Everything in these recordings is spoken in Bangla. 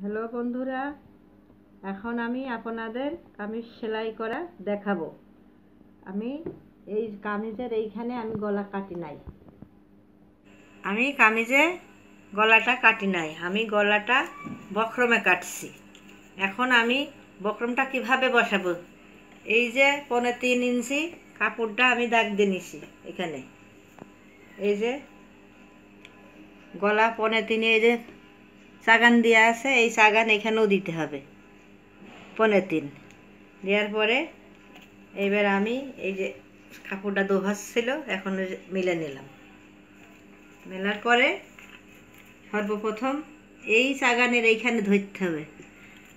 হ্যালো বন্ধুরা, এখন আমি আপনাদের কামিজ সেলাই করা দেখাবো। আমি এই কামিজের এইখানে আমি গলা কাটি নাই, আমি কামিজে গলাটা কাটি নাই, আমি গলাটা বক্রমে কাটছি। এখন আমি বক্রমটা কিভাবে বসাবো, এই যে 3.25 ইঞ্চি কাপড়টা আমি দাগ দিয়ে নিছি। এখানে এই যে গলা 3.25, এই যে চাগান দেওয়া আছে, এই চাগান এখানেও দিতে হবে 3.25 দেওয়ার পরে এইবার আমি এই যে কাপড়টা দোভাস ছিল এখন মিলে নিলাম। মেলার পরে সর্বপ্রথম এই চাগানের এইখানে ধরতে হবে,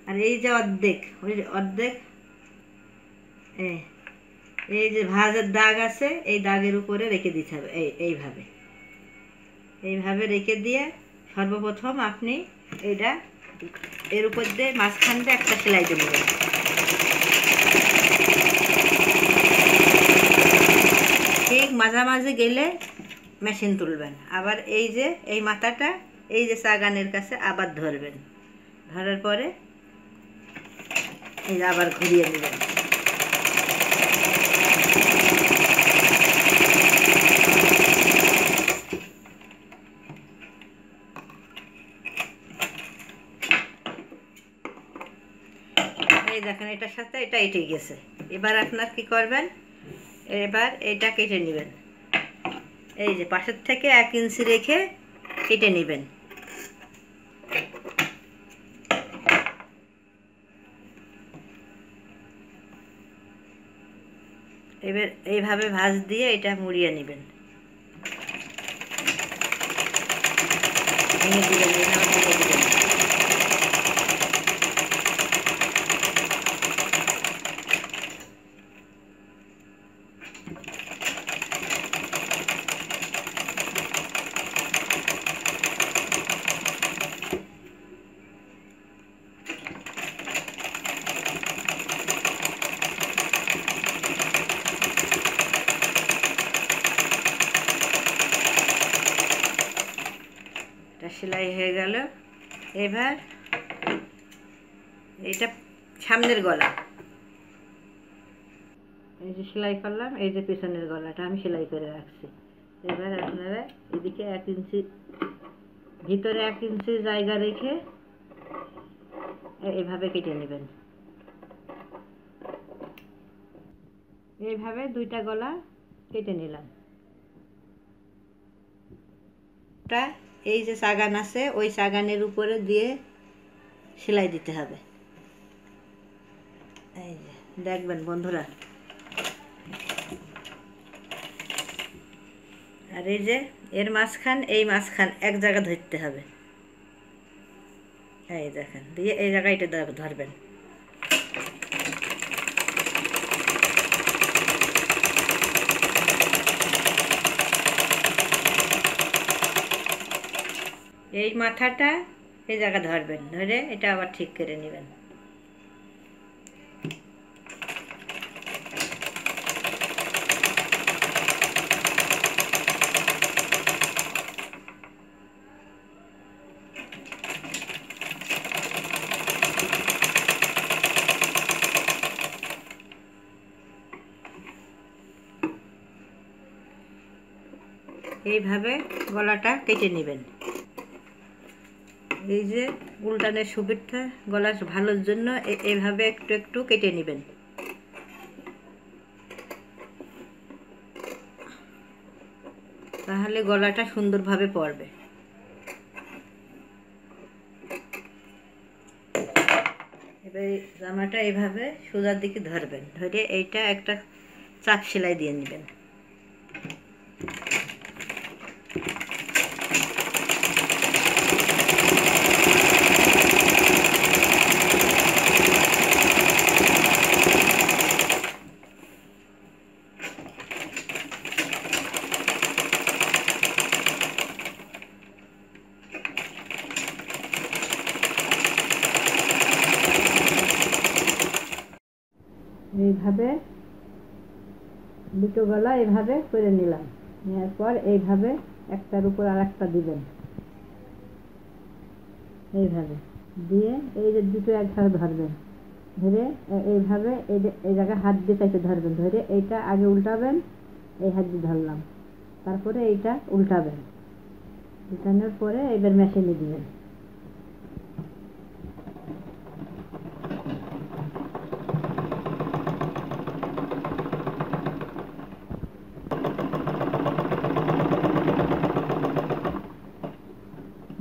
আর এই যে অর্ধেক, ওই অর্ধেক এই যে ভাঁজের দাগ আছে এই দাগের উপরে রেখে দিতে হবে। এইভাবে এইভাবে রেখে দিয়ে সর্বপ্রথম আপনি এইটা এর উপর দিয়ে মাঝখান দিয়ে একটা সেলাই দিয়ে নেবেন। ঠিক মাঝামাঝি গেলে মেশিন তুলবেন। আবার এই যে এই মাথাটা এই যে চাগানের কাছে আবার ধরবেন, ধরার পরে এই যে আবার ঘুরিয়ে নেবেন। এই দেখেন এটার সাথে এটা এঁটে গেছে। এবার আপনার কি করবেন, এবার এটা কেটে নেবেন। এই যে পাশের থেকে 1 ইঞ্চি রেখে কেটে নেবেন। এবার এইভাবে ভাঁজ দিয়ে এটা মুড়িয়ে নেবেন, ভেঙে দিবেন, এইভাবে ভেঙে দিবেন। সেলাই হয়ে গেল। এবার এটা সামনের গলা, এই যে সেলাই করলাম, এই যে পেছনের গলাটা আমি সেলাই করে রাখছি। এবার আপনারা এদিকে 1 ইঞ্চি ভিতরে 1 ইঞ্চি জায়গা রেখে এইভাবে কেটে নেবেন। এইভাবে 2টা গলা কেটে নিলাম। এই যে চাগান আছে ওই চাগানের উপরে দিয়ে সেলাই দিতে হবে। এই যে দেখবেন বন্ধুরা, আর এই যে এর মাঝখান এই মাঝখান এক জায়গা ধরতে হবে। এই দেখেন দিয়ে এই জায়গায় এটা ধরবেন। এই মাথাটা এই জায়গা ধরবেন, ধরে এটা আবার ঠিক করে নেবেন। এইভাবে গলাটা কেটে নেবেন। এই যে উল্টানের সুবিধা গলার ভালোর জন্য এইভাবে একটু একটু কেটে নেবেন। তাহলে গলাটা সুন্দরভাবে পড়বে। এবার জামাটা এইভাবে সোজার দিকে ধরবেন, ধরে এইটা একটা চাপ সেলাই দিয়ে নেবেন। এইভাবে 2টো গলা এইভাবে করে নিলাম, নেওয়ার পর এইভাবে একটার উপর আরেকটা দিবেন। এইভাবে দিয়ে এই যে দুটো একভাবে ধরবেন, ধরে এইভাবে এই জায়গায় হাত দিয়ে চাইতে ধরবেন, ধরে এইটা আগে উল্টাবেন, এই হাত দিয়ে ধরলাম, তারপরে এইটা উল্টাবেন, উল্টানোর পরে এবার মেশিনে দিবেন।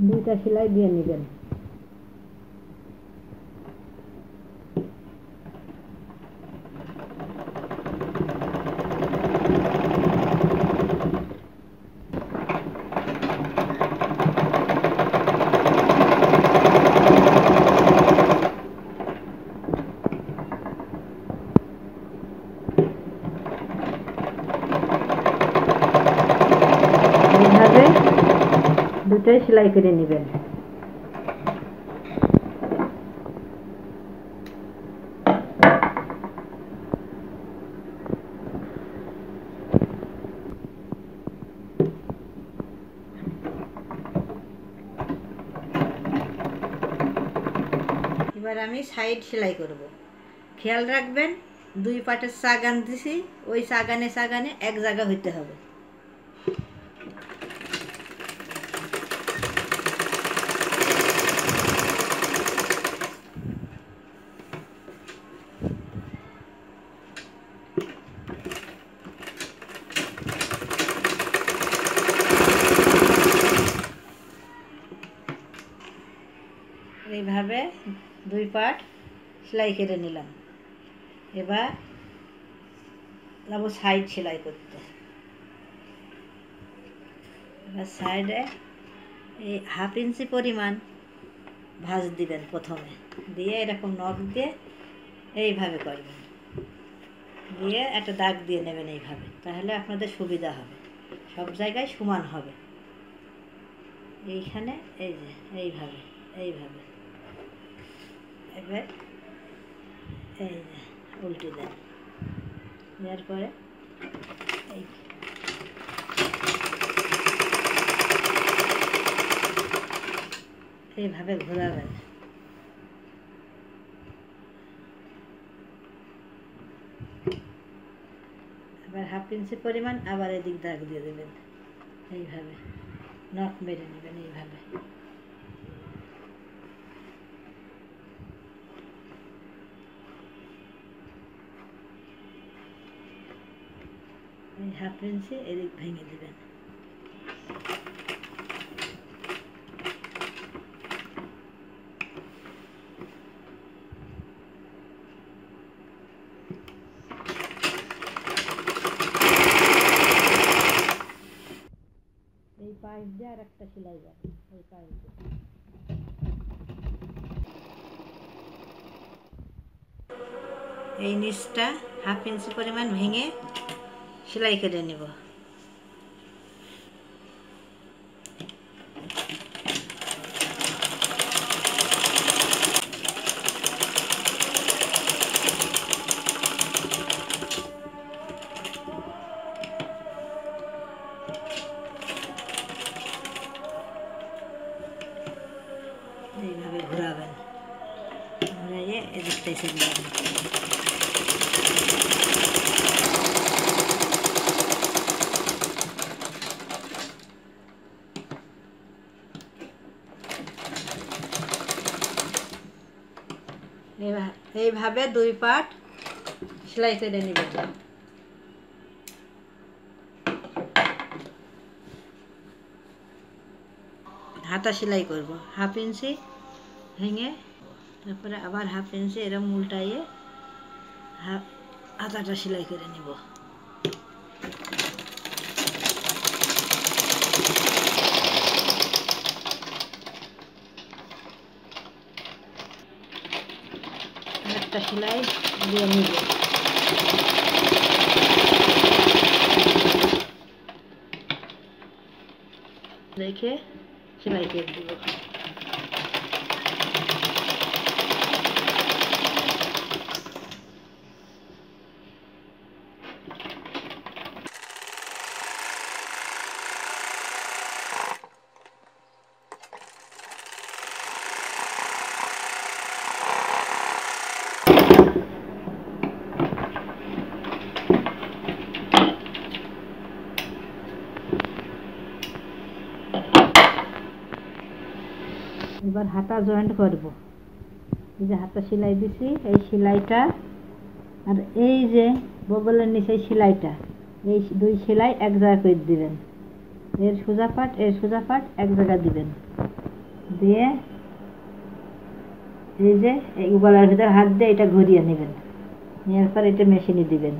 দুইটা সেলাই দিয়ে নেবেন। এইভাবে দুটোই সেলাই করে নেবেন। এবার আমি সাইড সেলাই করব। খেয়াল রাখবেন দুই পাটের চাগান দিছি, ওই চাগানে চাগানে এক জায়গা হইতে হবে। এইভাবে দুই পাট সেলাই করে নিলাম। এবার যাবো সাইড সেলাই করতে। এবার সাইডে এই 1/2 ইঞ্চি পরিমাণ ভাঁজ দিবেন প্রথমে, দিয়ে এরকম নখ দিয়ে এইভাবে করবেন, দিয়ে একটা দাগ দিয়ে নেবেন এইভাবে, তাহলে আপনাদের সুবিধা হবে, সব জায়গায় সমান হবে। এইখানে এই যে এইভাবে এইভাবে, এবার এই যে উল্টে দেন, দেওয়ার পরে এই এইভাবে ঘোরাবেন। এবার 1/2 ইঞ্চি পরিমাণ আবার এদিক দাগ দিয়ে দেবেন, এইভাবে নখ মেরে নেবেন, এইভাবে এই 1/2 ইঞ্চি এদিক ভেঙে দেবেন। এই পাশ দিয়ে আর একটা সেলাই যাবে, এই পাশ দিয়ে এই নিচটা 1/2 ইঞ্চি পরিমাণ ভেঙে সেলাই করে নেব। এইভাবে ঘোরাবেন, ঘুরাইয়ে এদিকটাই ছেড়ে দেবেন। এইভাবে দুই পাট সেলাই করে নেবেন। হাতা সেলাই করব, 1/2 ইঞ্চি ভেঙে তারপরে আবার 1/2 ইঞ্চি এরকম উল্টাইয়ে হাতাটা সেলাই করে নিব। একটা সেলাই দিয়ে নিব, রেখে সেলাই করে দিব। এবার হাতা জয়েন্ট করব। এই যে হাতা সেলাই দিছি, এই সেলাইটা আর এই যে বগলের নিচে সেলাইটা, এই দুই সেলাই এক জায়গা করে দিবেন। এর সোজা পাট এক জায়গা দিবেন, দিয়ে এই যে এই গলার ভিতর হাত দিয়ে এটা ঘুরিয়ে নেবেন, নেওয়ার পর এটা মেশিনে দিবেন।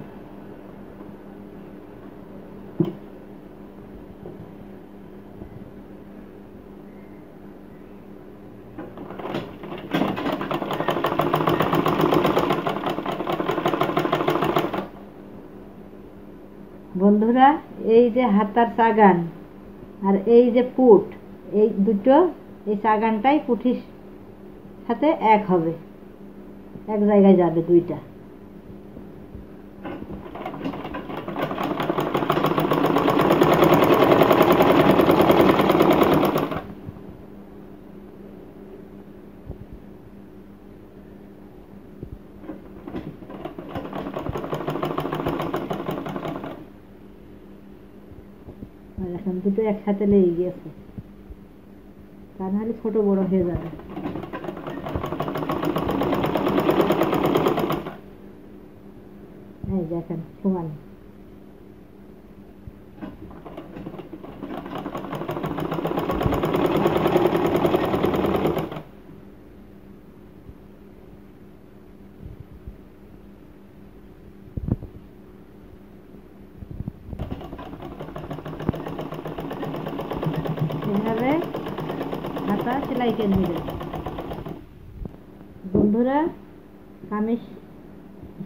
বন্ধুরা, এই যে হাতার চাগান আর এই যে পুট, এই দুটো, এই চাগানটাই পুঠির সাথে এক হবে, এক জায়গায় যাবে দুইটা। এখন দুটো একসাথে লেগে গিয়েছে, তা নাহলে ছোট বড় হয়ে যাবে। এই দেখেন সমান। এভাবে হাতা সেলাই করে নেবেন। বন্ধুরা, কামিজ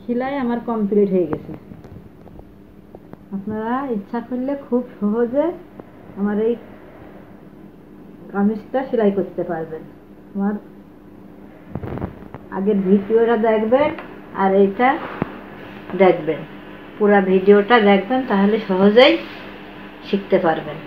সেলাই আমার কমপ্লিট হয়ে গেছে। আপনারা ইচ্ছা করলে খুব সহজে আমার এই কামিজটা সেলাই করতে পারবেন। আমার আগের ভিডিওটা দেখবেন আর এইটা দেখবেন, পুরো ভিডিওটা দেখবেন, তাহলে সহজেই শিখতে পারবেন।